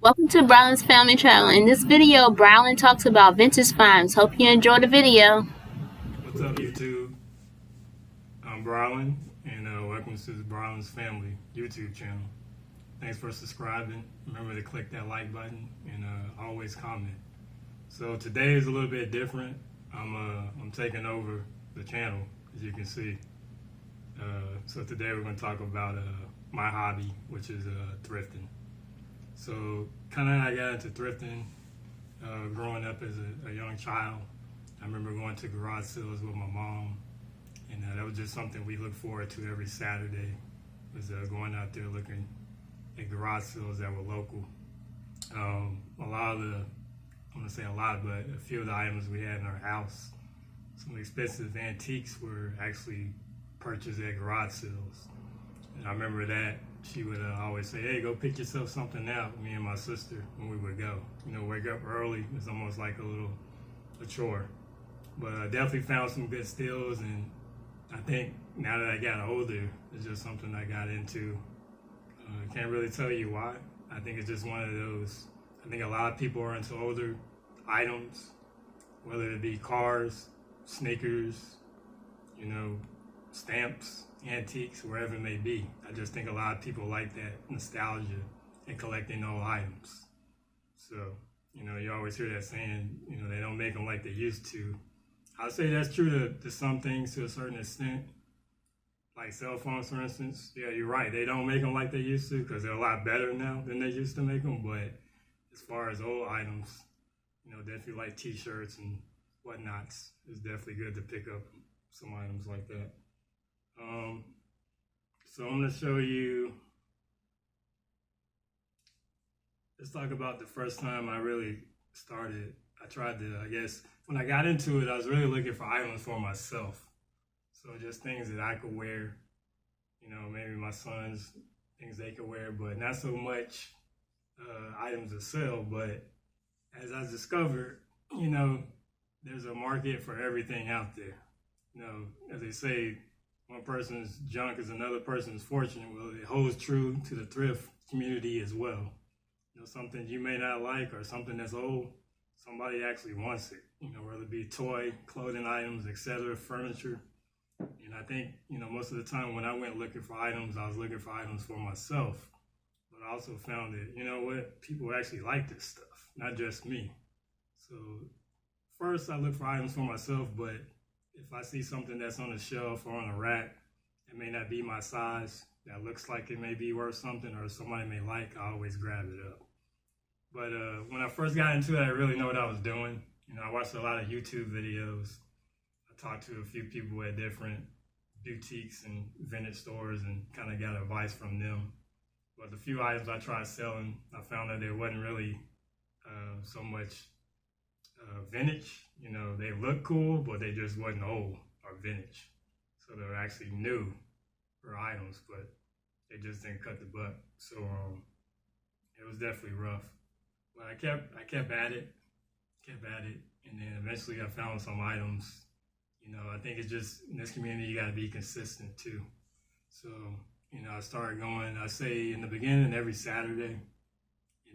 Welcome to Brylan'S Family Travel. In this video, Brylan talks about vintage finds. Hope you enjoy the video. What's up, YouTube? I'm Brylan, and welcome to the Brylan'S Family YouTube channel. Thanks for subscribing. Remember to click that like button and always comment. So today is a little bit different. I'm taking over the channel, as you can see. So today we're going to talk about my hobby, which is thrifting. So kind of I got into thrifting growing up as a young child. I remember going to garage sales with my mom, and that was just something we looked forward to every Saturday, was going out there looking at garage sales that were local. A lot of the, I'm going to say a lot, but a few of the items we had in our house, some expensive antiques were actually purchased at garage sales. And I remember that she would always say, hey, go pick yourself something out, me and my sister, when we would go. You know, wake up early. It's almost like a chore. But I definitely found some good steals, and I think now that I got older, it's just something I got into. I can't really tell you why. I think it's just one of those. I think a lot of people are into older items, whether it be cars, sneakers, you know, stamps, antiques, wherever it may be. I just think a lot of people like that nostalgia and collecting old items. So, you know, you always hear that saying, you know, they don't make them like they used to. I'd say that's true to some things to a certain extent. Like cell phones, for instance. Yeah, you're right. They don't make them like they used to because they're a lot better now than they used to make them. But as far as old items, you know, definitely like T-shirts and whatnots, it's definitely good to pick up some items like that. So I'm going to show you, let's talk about the first time I really started. I tried to, I guess, when I got into it, I was really looking for items for myself. So just things that I could wear, you know, maybe my sons, things they could wear, but not so much items to sell. But as I discovered, you know, there's a market for everything out there. You know, as they say, one person's junk is another person's fortune. Well, it holds true to the thrift community as well. You know, something you may not like or something that's old, somebody actually wants it. You know, whether it be toy, clothing items, etc., furniture. And I think, you know, most of the time when I went looking for items, I was looking for items for myself. But I also found that, you know what, people actually like this stuff, not just me. So first I look for items for myself, but if I see something that's on a shelf or on a rack that may not be my size, that looks like it may be worth something or somebody may like, I always grab it up. But when I first got into it, I didn't really know what I was doing. You know, I watched a lot of YouTube videos. I talked to a few people at different boutiques and vintage stores and kind of got advice from them. But the few items I tried selling, I found that there wasn't really so much vintage. You know, they look cool, but they just wasn't old or vintage. So they were actually new for items, but they just didn't cut the buck. So it was definitely rough. But I kept at it, and then eventually I found some items. You know, I think it's just in this community you got to be consistent too. So, you know, I started going, I say in the beginning every Saturday.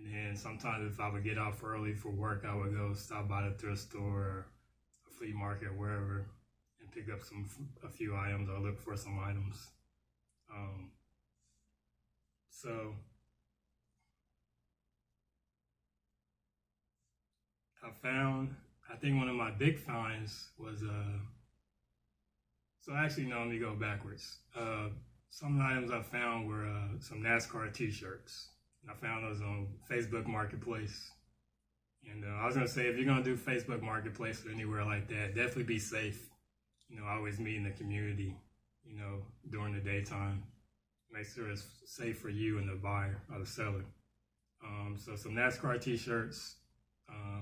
And then sometimes if I would get off early for work, I would go stop by the thrift store or a flea market, wherever, and pick up a few items or look for some items. So I think one of my big finds was, so actually, no, let me go backwards. Some items I found were some Nascar T-shirts. I found those on Facebook Marketplace. And I was going to say, if you're going to do Facebook Marketplace or anywhere like that, definitely be safe. You know, always meet in the community, you know, during the daytime. Make sure it's safe for you and the buyer or the seller. So some NASCAR T-shirts,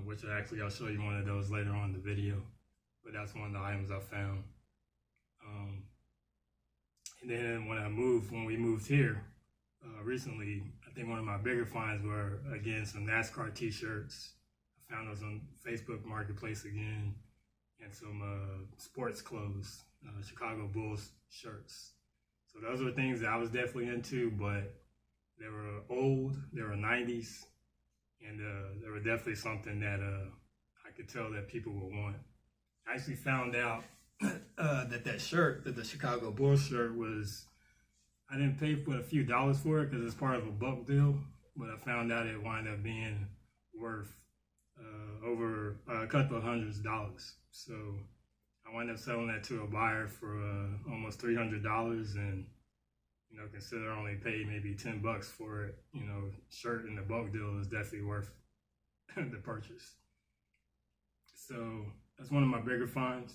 which I'll show you one of those later on in the video. But that's one of the items I found. And then when we moved here recently, I think one of my bigger finds were, again, some NASCAR T-shirts. I found those on Facebook Marketplace again, and some sports clothes, Chicago Bulls shirts. So those were things that I was definitely into, but they were old, they were 90s, and they were definitely something that I could tell that people would want. I actually found out that shirt, that the Chicago Bulls shirt was, I didn't pay but a few dollars for it because it's part of a bulk deal, but I found out it wound up being worth over a couple of hundreds of dollars. So I wound up selling that to a buyer for almost $300, and consider I only paid maybe $10 for it. Shirt in the bulk deal is definitely worth the purchase. So that's one of my bigger finds.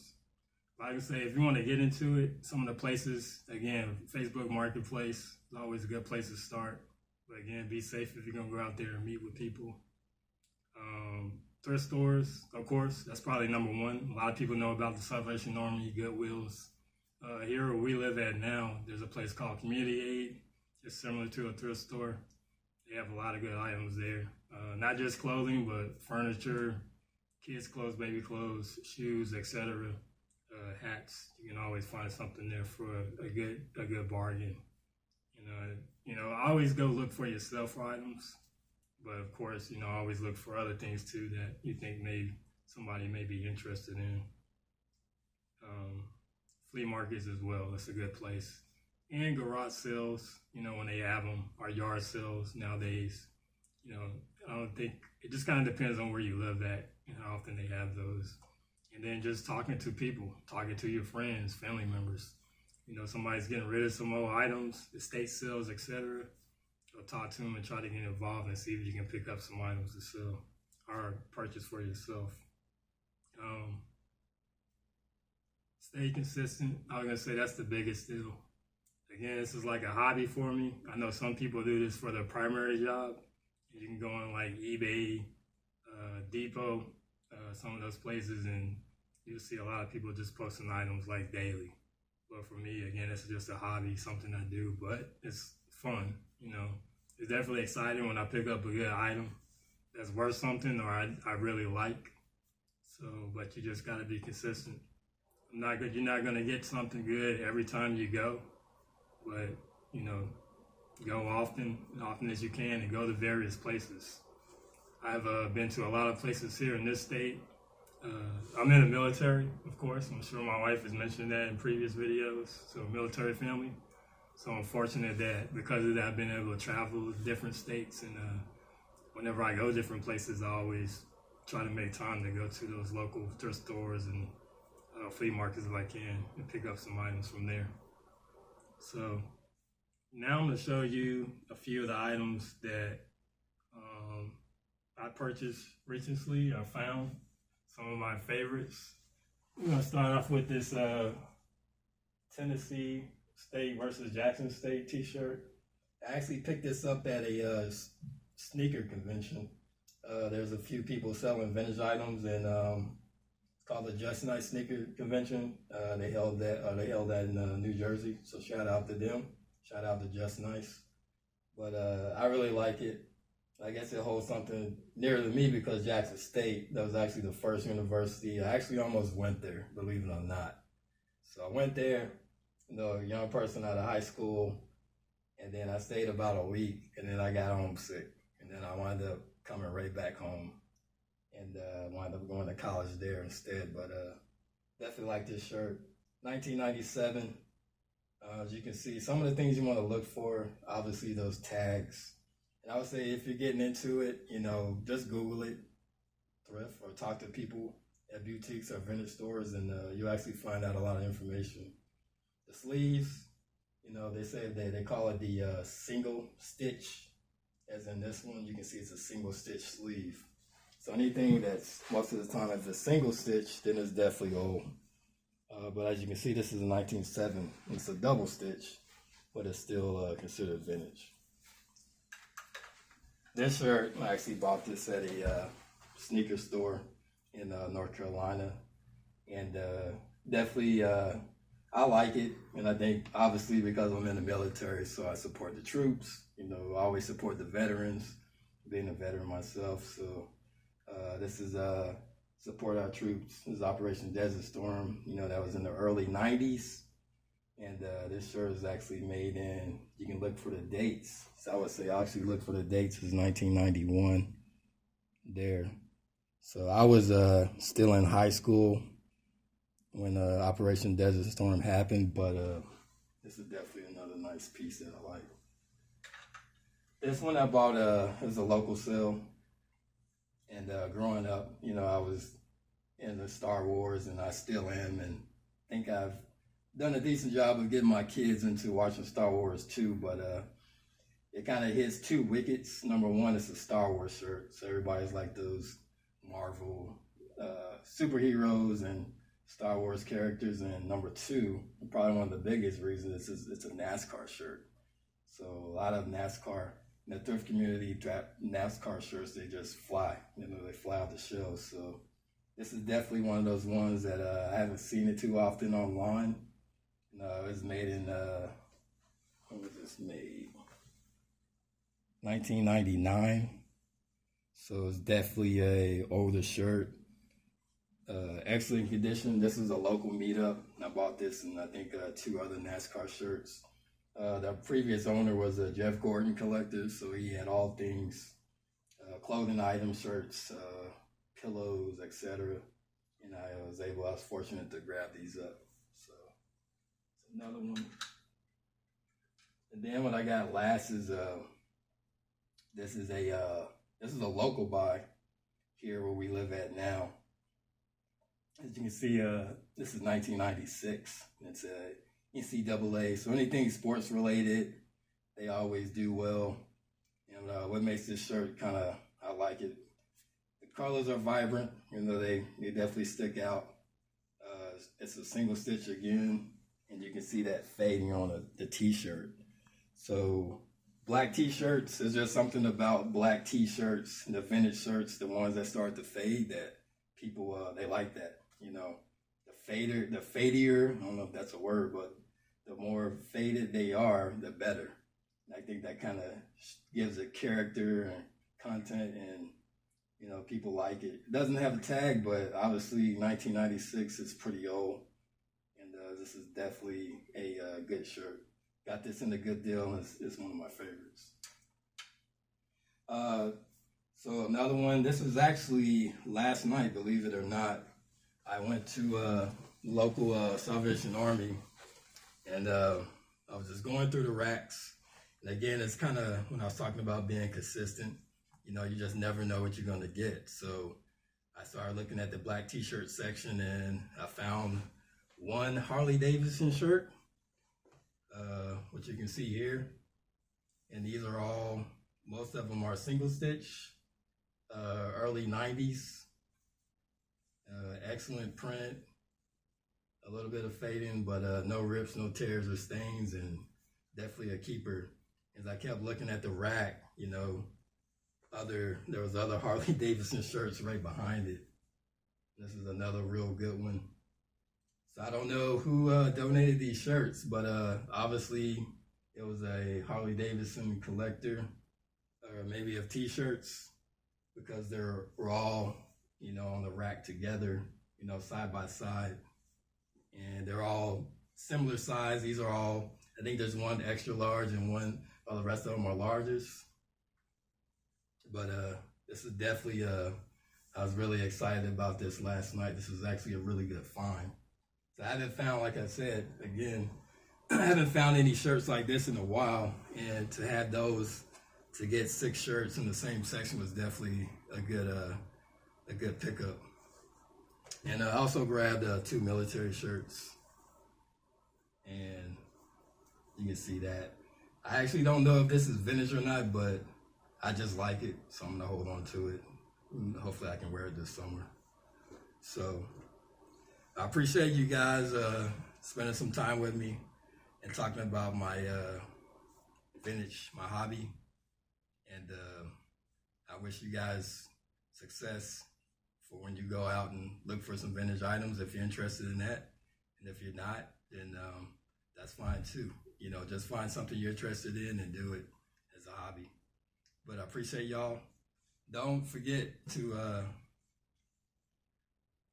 Like I say, if you want to get into it, some of the places, again, Facebook Marketplace is always a good place to start. But again, be safe if you're going to go out there and meet with people. Thrift stores, of course, that's probably number one. A lot of people know about the Salvation Army, Goodwills. Here where we live at now, there's a place called Community Aid. It's similar to a thrift store. They have a lot of good items there. Not just clothing, but furniture, kids' clothes, baby clothes, shoes, etc. Hats. You can always find something there for a good bargain. I always go look for yourself for items, but of course, always look for other things too that you think somebody may be interested in. Flea Markets as well. That's a good place. And garage sales, when they have them, or yard sales nowadays. I don't think, it just kind of depends on where you live at and how often they have those. And then just talking to people, talking to your friends, family members. Somebody's getting rid of some old items, estate sales, etc. Go talk to them and try to get involved and see if you can pick up some items to sell or purchase for yourself. Stay consistent. I was going to say that's the biggest deal. Again, this is like a hobby for me. I know some people do this for their primary job. You can go on like eBay, Depot, some of those places, and you'll see a lot of people just posting items like daily. But for me, again, it's just a hobby, something I do, but it's fun. It's definitely exciting when I pick up a good item that's worth something or I really like. So, but you just got to be consistent. You're not going to get something good every time you go, but, go often as you can and go to various places. I've been to a lot of places here in this state. I'm in the military, of course. I'm sure my wife has mentioned that in previous videos. So military family. So I'm fortunate that because of that, I've been able to travel to different states. And whenever I go different places, I always try to make time to go to those local thrift stores and flea markets if I can and pick up some items from there. So now I'm going to show you a few of the items that I purchased recently or found. Some of my favorites. We're going to start off with this Tennessee State versus Jackson State T-shirt. I actually picked this up at a sneaker convention. There's a few people selling vintage items, and it's called the Just Nice Sneaker Convention. They held that in New Jersey. So shout out to them. Shout out to Just Nice. But I really like it. I guess it holds something near to me because Jackson State, that was actually the first university. I actually almost went there, believe it or not. So I went there, a young person out of high school, and then I stayed about a week, and then I got homesick. And then I wound up coming right back home and wound up going to college there instead. But definitely like this shirt. 1997. As you can see, some of the things you want to look for, obviously those tags. And I would say if you're getting into it, just Google it, thrift, or talk to people at boutiques or vintage stores, and you'll actually find out a lot of information. The sleeves, they say they call it the single stitch, as in this one, you can see it's a single stitch sleeve. So anything that's most of the time if it's single stitch, then it's definitely old. But as you can see, this is a 1907. It's a double stitch, but it's still considered vintage. This shirt, I actually bought this at a sneaker store in North Carolina, and definitely I like it. And I think obviously because I'm in the military, so I support the troops. I always support the veterans, being a veteran myself. So this is support our troops. This is Operation Desert Storm. That was in the early 90s. And this shirt is actually made in, you can look for the dates. So I would say I actually look for the dates. It's 1991. there. So I was still in high school when Operation Desert Storm happened, but this is definitely another nice piece that I like. This one I bought is a local sale, and growing up, you know, I was into Star Wars, and I still am, and I think I've done a decent job of getting my kids into watching Star Wars too, but it kind of hits two wickets. Number one, it's a Star Wars shirt, so everybody's like those Marvel superheroes and Star Wars characters. And number two, probably one of the biggest reasons, is it's a NASCAR shirt. So a lot of NASCAR, in the thrift community, NASCAR shirts, they just fly. You know, they fly out the shelves. So this is definitely one of those ones that I haven't seen it too often online. It was made in, when was this made? 1999. So it's definitely a older shirt. Excellent condition. This is a local meetup. I bought this and I think two other NASCAR shirts. The previous owner was a Jeff Gordon collector, so he had all things, clothing items, shirts, pillows, etc. And I was fortunate to grab these up. So it's another one. And then what I got last is this is a local buy here where we live at now. As you can see, this is 1996. It's a NCAA, so anything sports related, they always do well. And what makes this shirt I like it. The colors are vibrant, they definitely stick out. It's a single stitch again, and you can see that fading on the t-shirt. So black t-shirts, is just something about black t-shirts, the vintage shirts, the ones that start to fade, that people, they like that, the fadier, I don't know if that's a word, but the more faded they are, the better. And I think that kind of gives it character and content, and, people like it. It doesn't have a tag, but obviously 1996 is pretty old, and this is definitely a good shirt. Got this in a good deal, and it's one of my favorites. So another one, this was actually last night, believe it or not. I went to local Salvation Army, and I was just going through the racks. And again, it's kind of when I was talking about being consistent, you just never know what you're going to get. So I started looking at the black t-shirt section, and I found one Harley Davidson shirt, which you can see here. And these are all, most of them are single stitch, early 90s, excellent print, a little bit of fading, but no rips, no tears or stains, and definitely a keeper. As I kept looking at the rack, there was other Harley Davidson shirts right behind it. This is another real good one. So I don't know who donated these shirts, but obviously it was a Harley Davidson collector, or maybe of t-shirts, because they're all, on the rack together, side by side. And they're all similar size. These are all, I think there's one extra large and all the rest of them are largest. But this is definitely, I was really excited about this last night. This was actually a really good find. So I haven't found, like I said, again, I haven't found any shirts like this in a while. And to have those, to get 6 shirts in the same section was definitely a good pickup. And I also grabbed 2 military shirts. And you can see that. I actually don't know if this is vintage or not, but I just like it, so I'm gonna hold on to it. Hopefully I can wear it this summer. So I appreciate you guys spending some time with me and talking about my vintage, my hobby. And I wish you guys success for when you go out and look for some vintage items, if you're interested in that. And if you're not, then that's fine too. Just find something you're interested in and do it as a hobby. But I appreciate y'all. Don't forget to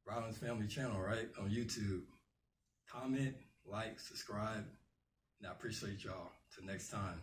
Brylan'S Family Channel, right, on YouTube. Comment, like, subscribe, and I appreciate y'all. Till next time.